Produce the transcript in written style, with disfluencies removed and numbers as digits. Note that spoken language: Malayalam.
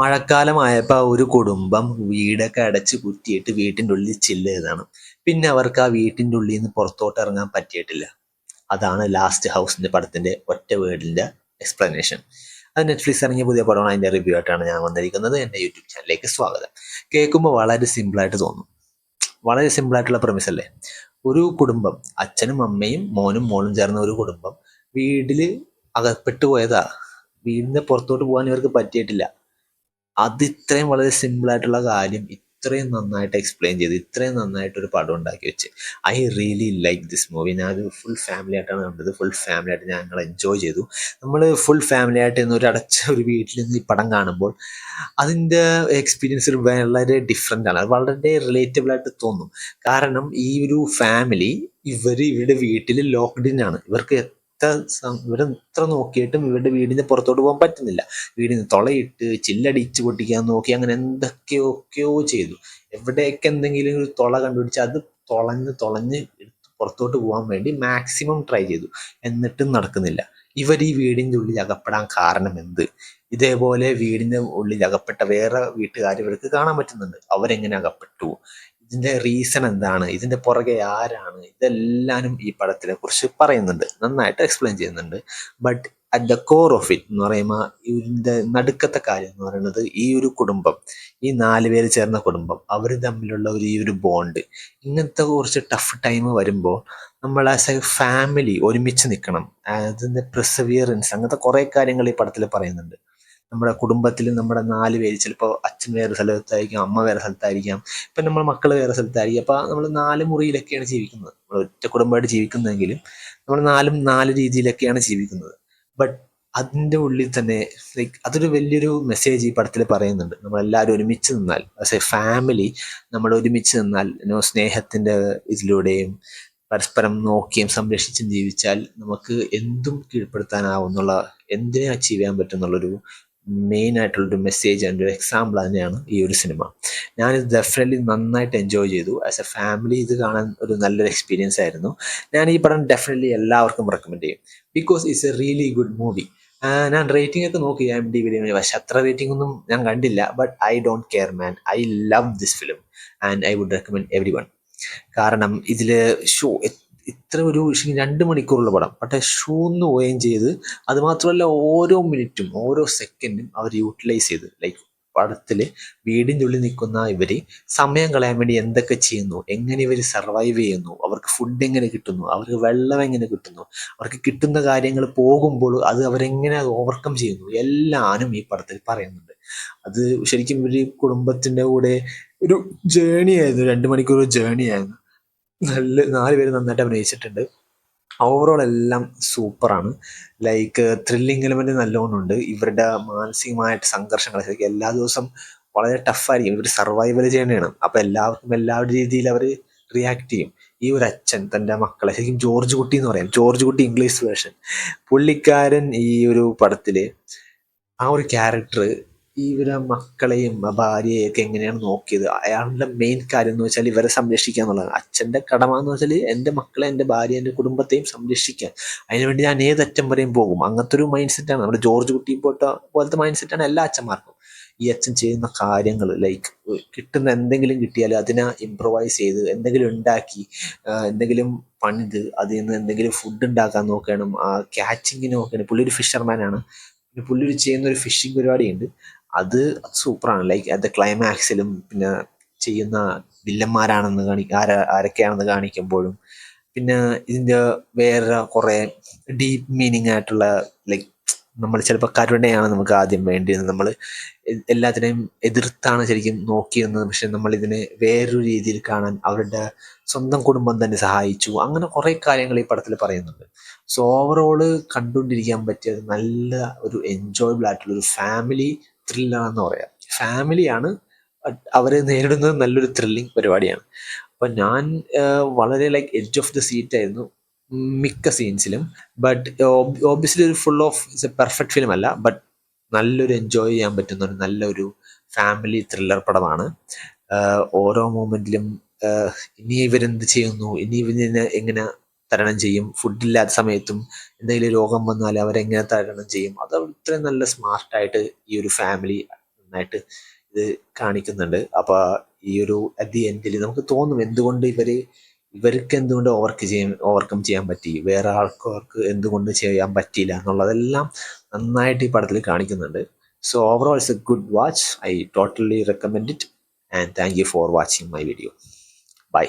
മഴക്കാലമായപ്പോൾ ഒരു കുടുംബം വീടൊക്കെ അടച്ച് കുറ്റിയിട്ട് വീട്ടിൻ്റെ ഉള്ളിൽ ചില്ല് ചെയ്തതാണ്. പിന്നെ അവർക്ക് ആ വീട്ടിൻ്റെ ഉള്ളിൽ നിന്ന് പുറത്തോട്ട് ഇറങ്ങാൻ പറ്റിയിട്ടില്ല. അതാണ് ലാസ്റ്റ് ഹൗസിൻ്റെ പടത്തിൻ്റെ ഒറ്റ വേർഡിൻ്റെ എക്സ്പ്ലനേഷൻ. അത് നെറ്റ്ഫ്ലിക്സ് ഇറങ്ങിയ പുതിയ പടമാണ്. അതിൻ്റെ റിവ്യൂ ആയിട്ടാണ് ഞാൻ വന്നിരിക്കുന്നത്. എൻ്റെ യൂട്യൂബ് ചാനലിലേക്ക് സ്വാഗതം. കേൾക്കുമ്പോൾ വളരെ സിമ്പിളായിട്ട് തോന്നും. വളരെ സിമ്പിളായിട്ടുള്ള premise അല്ലേ? ഒരു കുടുംബം, അച്ഛനും അമ്മയും മോനും മോളും ചേർന്ന ഒരു കുടുംബം വീട്ടിൽ അകപ്പെട്ടു പോയതാ. വീടിൻ്റെ പുറത്തോട്ട് പോകാൻ ഇവർക്ക് പറ്റിയിട്ടില്ല. അത് ഇത്രയും വളരെ സിമ്പിൾ ആയിട്ടുള്ള കാര്യം ഇത്രയും നന്നായിട്ട് എക്സ്പ്ലെയിൻ ചെയ്ത് ഇത്രയും നന്നായിട്ട് ഒരു പടം ഉണ്ടാക്കി വെച്ച് I really like this movie. ഞാനൊരു ഫുൾ ഫാമിലി ആയിട്ടാണ് കണ്ടത്. ഫുൾ ഫാമിലി ആയിട്ട് ഞങ്ങൾ എൻജോയ് ചെയ്തു. നമ്മൾ ഫുൾ ഫാമിലി ആയിട്ട് ഇന്ന് ഒരു അടച്ച ഒരു വീട്ടിൽ നിന്ന് ഈ പടം കാണുമ്പോൾ അതിൻ്റെ എക്സ്പീരിയൻസ് വളരെ ഡിഫറെൻ്റ് ആണ്. അത് വളരെ റിലേറ്റബിൾ ആയിട്ട് തോന്നും. കാരണം ഈ ഒരു ഫാമിലി ഇവരുടെ വീട്ടിൽ ലോക്ക്ഡ് ഇൻ ആണ്. ഇവർക്ക് ഇവരെത്ര നോക്കിയിട്ടും ഇവരുടെ വീടിൻ്റെ പുറത്തോട്ട് പോകാൻ പറ്റുന്നില്ല. വീടിന് തുളയിട്ട് ചില്ലടിച്ച് പൊട്ടിക്കാൻ നോക്കി, അങ്ങനെ എന്തൊക്കെയൊക്കെയോ ചെയ്തു. എവിടെയൊക്കെ എന്തെങ്കിലും ഒരു തുള കണ്ടുപിടിച്ച് അത് തുളഞ്ഞ് പുറത്തോട്ട് പോകാൻ വേണ്ടി മാക്സിമം ട്രൈ ചെയ്തു. എന്നിട്ടും നടക്കുന്നില്ല. ഇവർ ഈ വീടിൻ്റെ ഉള്ളിൽ അകപ്പെടാൻ കാരണം എന്ത്? ഇതേപോലെ വീടിൻ്റെ ഉള്ളിൽ അകപ്പെട്ട വേറെ വീട്ടുകാർ ഇവർക്ക് കാണാൻ പറ്റുന്നുണ്ട്. അവരെങ്ങനെ അകപ്പെട്ടു? ഇതിൻ്റെ റീസൺ എന്താണ്? ഇതിൻ്റെ പുറകെ ആരാണ്? ഇതെല്ലാനും ഈ പടത്തിനെ കുറിച്ച് പറയുന്നുണ്ട്, നന്നായിട്ട് എക്സ്പ്ലെയിൻ ചെയ്യുന്നുണ്ട്. But at the core of it എന്ന് പറയുമ്പോൾ ഇതിൻ്റെ നടുക്കത്തെ കാര്യം എന്ന് പറയുന്നത് ഈ ഒരു കുടുംബം, ഈ 4 പേര് ചേർന്ന കുടുംബം, അവർ തമ്മിലുള്ള ഈ ഒരു ബോണ്ട്. ഇങ്ങനത്തെ കുറച്ച് ടഫ് ടൈം വരുമ്പോൾ നമ്മൾ ആസ് എ ഫാമിലി ഒരുമിച്ച് നിൽക്കണം. അതിൻ്റെ പ്രിസവിയറൻസ്, അങ്ങനത്തെ കുറേ കാര്യങ്ങൾ ഈ പടത്തിൽ പറയുന്നുണ്ട്. നമ്മുടെ കുടുംബത്തിൽ നമ്മുടെ 4 പേര്, ചിലപ്പോൾ അച്ഛൻ വേറെ സ്ഥലത്തായിരിക്കാം, അമ്മ വേറെ സ്ഥലത്തായിരിക്കാം, ഇപ്പം നമ്മൾ മക്കൾ വേറെ സ്ഥലത്തായിരിക്കും. അപ്പോൾ നമ്മൾ 4 മുറിയിലൊക്കെയാണ് ജീവിക്കുന്നത്. നമ്മൾ ഒറ്റ കുടുംബമായിട്ട് ജീവിക്കുന്നതെങ്കിലും നമ്മൾ 4 രീതിയിലൊക്കെയാണ് ജീവിക്കുന്നത്. ബട്ട് അതിൻ്റെ ഉള്ളിൽ തന്നെ ലൈക്ക് അതൊരു വലിയൊരു മെസ്സേജ് ഈ പടത്തിൽ പറയുന്നുണ്ട്. നമ്മളെല്ലാവരും ഒരുമിച്ച് നിന്നാൽ, ആസ് എ ഫാമിലി നമ്മൾ ഒരുമിച്ച് നിന്നാൽ, സ്നേഹത്തിൻ്റെ ഇതിലൂടെയും പരസ്പരം നോക്കിയും സംരക്ഷിച്ചും ജീവിച്ചാൽ നമുക്ക് എന്തും കീഴ്പ്പെടുത്താനാവും എന്നുള്ള, എന്തിനെ അച്ചീവ് ചെയ്യാൻ പറ്റും എന്നുള്ളൊരു മെയിൻ ആയിട്ടുള്ളൊരു മെസ്സേജ്, അതിൻ്റെ ഒരു എക്സാമ്പിൾ തന്നെയാണ് ഈ ഒരു സിനിമ. ഞാനിത് ഡെഫിനറ്റ്ലി നന്നായിട്ട് എൻജോയ് ചെയ്തു. ആസ് എ ഫാമിലി ഇത് കാണാൻ ഒരു നല്ലൊരു എക്സ്പീരിയൻസ് ആയിരുന്നു. ഞാൻ ഈ പടം ഡെഫിനറ്റ്ലി എല്ലാവർക്കും റെക്കമെൻഡ് ചെയ്യും. Because it's a really good movie. ഞാൻ റേറ്റിംഗ് ഒക്കെ നോക്കി IMDb, പക്ഷെ അത്ര റേറ്റിംഗ് ഒന്നും ഞാൻ കണ്ടില്ല. But I don't care man, I love this film and I would recommend everyone. കാരണം ഇതിൽ ഷോ ഇത്ര ഒരു 2 മണിക്കൂറുള്ള പടം, പക്ഷേ ഷൂന്ന് പോവുകയും ചെയ്ത്, അതുമാത്രമല്ല ഓരോ മിനിറ്റും ഓരോ സെക്കൻഡും അവർ യൂട്ടിലൈസ് ചെയ്ത്, ലൈക്ക് പടത്തിൽ വീടിൻ്റെ ഉള്ളിൽ നിൽക്കുന്ന ഇവർ സമയം കളയാൻ വേണ്ടി എന്തൊക്കെ ചെയ്യുന്നു, എങ്ങനെ ഇവർ സർവൈവ് ചെയ്യുന്നു, അവർക്ക് ഫുഡ് എങ്ങനെ കിട്ടുന്നു, അവർക്ക് വെള്ളം എങ്ങനെ കിട്ടുന്നു, അവർക്ക് കിട്ടുന്ന കാര്യങ്ങൾ പോകുമ്പോൾ അത് അവരെങ്ങനെ ഓവർകം ചെയ്യുന്നു, എല്ലാനും ഈ പടത്തിൽ പറയുന്നുണ്ട്. അത് ശരിക്കും ഒരു കുടുംബത്തിൻ്റെ കൂടെ ഒരു ജേണി ആയിരുന്നു. 2 മണിക്കൂർ ജേണി ആയിരുന്നു. 4 പേര് നന്നായിട്ട് അഭിനയിച്ചിട്ടുണ്ട്. ഓവറോൾ എല്ലാം സൂപ്പറാണ്. ലൈക്ക് ത്രില്ലിംഗ് എലമെന്റ് നല്ലോണം ഉണ്ട്. ഇവരുടെ മാനസികമായിട്ട് സംഘർഷങ്ങൾ ശരിക്കും എല്ലാ ദിവസം വളരെ ടഫായിരിക്കും. ഇവർ സർവൈവൽ ചെയ്യണതാണ്. അപ്പം എല്ലാവർക്കും എല്ലാവരുടെ രീതിയിൽ അവർ റിയാക്ട് ചെയ്യും. ഈ ഒരു അച്ഛൻ തൻ്റെ മക്കളെ, ശരിക്കും ജോർജ് കുട്ടി എന്ന് പറയാം, ജോർജ് കുട്ടി ഇംഗ്ലീഷ് വേർഷൻ, പുള്ളിക്കാരൻ ഈ ഒരു പടത്തിൽ ആ ഒരു ക്യാരക്ടർ ഇവരെ മക്കളെയും ഭാര്യയെയൊക്കെ എങ്ങനെയാണ് നോക്കിയത്. അയാളുടെ മെയിൻ കാര്യം എന്ന് വെച്ചാൽ ഇവരെ സംരക്ഷിക്കുക എന്നുള്ളതാണ്. അച്ഛൻ്റെ കടമ എന്ന് വെച്ചാൽ എൻ്റെ മക്കളെ, എൻ്റെ ഭാര്യ, എൻ്റെ കുടുംബത്തെയും സംരക്ഷിക്കാൻ. അതിനുവേണ്ടി ഞാൻ ഏതറ്റം വരെയും പോകും. അങ്ങനത്തെ ഒരു മൈൻഡ് സെറ്റാണ് നമ്മുടെ ജോർജ് കുട്ടി പോലത്തെ മൈൻഡ് സെറ്റാണ് എല്ലാ അച്ഛന്മാർക്കും. ഈ അച്ഛൻ ചെയ്യുന്ന കാര്യങ്ങൾ, ലൈക്ക് കിട്ടുന്ന എന്തെങ്കിലും കിട്ടിയാൽ അതിനെ ഇംപ്രൊവൈസ് ചെയ്ത് എന്തെങ്കിലും ഉണ്ടാക്കി, എന്തെങ്കിലും പണിത് അതിൽ നിന്ന് എന്തെങ്കിലും ഫുഡ് ഉണ്ടാക്കാൻ നോക്കണം. ക്യാച്ചിങ്ങിന് നോക്കണം. പുള്ളി ഒരു ഫിഷർമാനാണ്. പിന്നെ പുള്ളി ചെയ്യുന്ന ഒരു ഫിഷിംഗ് പരിപാടിയുണ്ട്. അത് സൂപ്പറാണ്. ലൈക്ക് അറ്റ് ദ ക്ലൈമാക്സിലും പിന്നെ ചെയ്യുന്ന വില്ലന്മാരാണെന്ന് ആരൊക്കെയാണെന്ന് കാണിക്കുമ്പോഴും, പിന്നെ ഇതിൻ്റെ വേറെ കുറേ ഡീപ്പ് മീനിങ് ആയിട്ടുള്ള, ലൈക്ക് നമ്മൾ ചിലപ്പോൾ കരുണയാണ് നമുക്ക് ആദ്യം വേണ്ടിയിരുന്നത്. നമ്മൾ എല്ലാത്തിനെയും എതിർത്താണ് ശരിക്കും നോക്കിയിരുന്നത്. പക്ഷെ നമ്മളിതിനെ വേറൊരു രീതിയിൽ കാണാൻ അവരുടെ സ്വന്തം കുടുംബം തന്നെ സഹായിച്ചു. അങ്ങനെ കുറേ കാര്യങ്ങൾ ഈ പടത്തിൽ പറയുന്നുണ്ട്. സോ ഓവറോള് കണ്ടുകൊണ്ടിരിക്കാൻ പറ്റിയ നല്ല ഒരു എൻജോയബിൾ ആയിട്ടുള്ള ഒരു ഫാമിലി ത്രില്ലാണെന്ന് പറയാം. ഫാമിലിയാണ്, അവർ നേരിടുന്നത് നല്ലൊരു ത്രില്ലിങ് പരിപാടിയാണ്. അപ്പം ഞാൻ വളരെ like edge of the seat ആയിരുന്നു മിക്ക സീൻസിലും. ബട്ട് ഓബിയസ്ലി ഒരു full of its A perfect film അല്ല. ബട്ട് നല്ലൊരു എൻജോയ് ചെയ്യാൻ പറ്റുന്ന ഒരു നല്ലൊരു ഫാമിലി ത്രില്ലർ പടമാണ്. ഓരോ മൊമെന്റിലും ഇനി ഇവരെന്ത് ചെയ്യുന്നു, ഇനി ഇവരിനെ എങ്ങനെ തരണം ചെയ്യും, ഫുഡില്ലാത്ത സമയത്തും എന്തെങ്കിലും രോഗം വന്നാൽ അവരെങ്ങനെ തരണം ചെയ്യും, അത് ഇത്രയും നല്ല സ്മാർട്ടായിട്ട് ഈ ഒരു ഫാമിലി നന്നായിട്ട് ഇത് കാണിക്കുന്നുണ്ട്. അപ്പോൾ ഈ ഒരു അറ്റ് ദി എൻഡിൽ നമുക്ക് തോന്നും എന്തുകൊണ്ട് ഇവർക്ക് എന്തുകൊണ്ട് ഓവർകം ചെയ്യാൻ പറ്റി, വേറെ ആൾക്കാർക്ക് എന്തുകൊണ്ട് ചെയ്യാൻ പറ്റിയില്ല എന്നുള്ളതെല്ലാം നന്നായിട്ട് ഈ പടത്തിൽ കാണിക്കുന്നുണ്ട്. So overall it's a good watch. I totally recommend it and thank you for watching my video. By.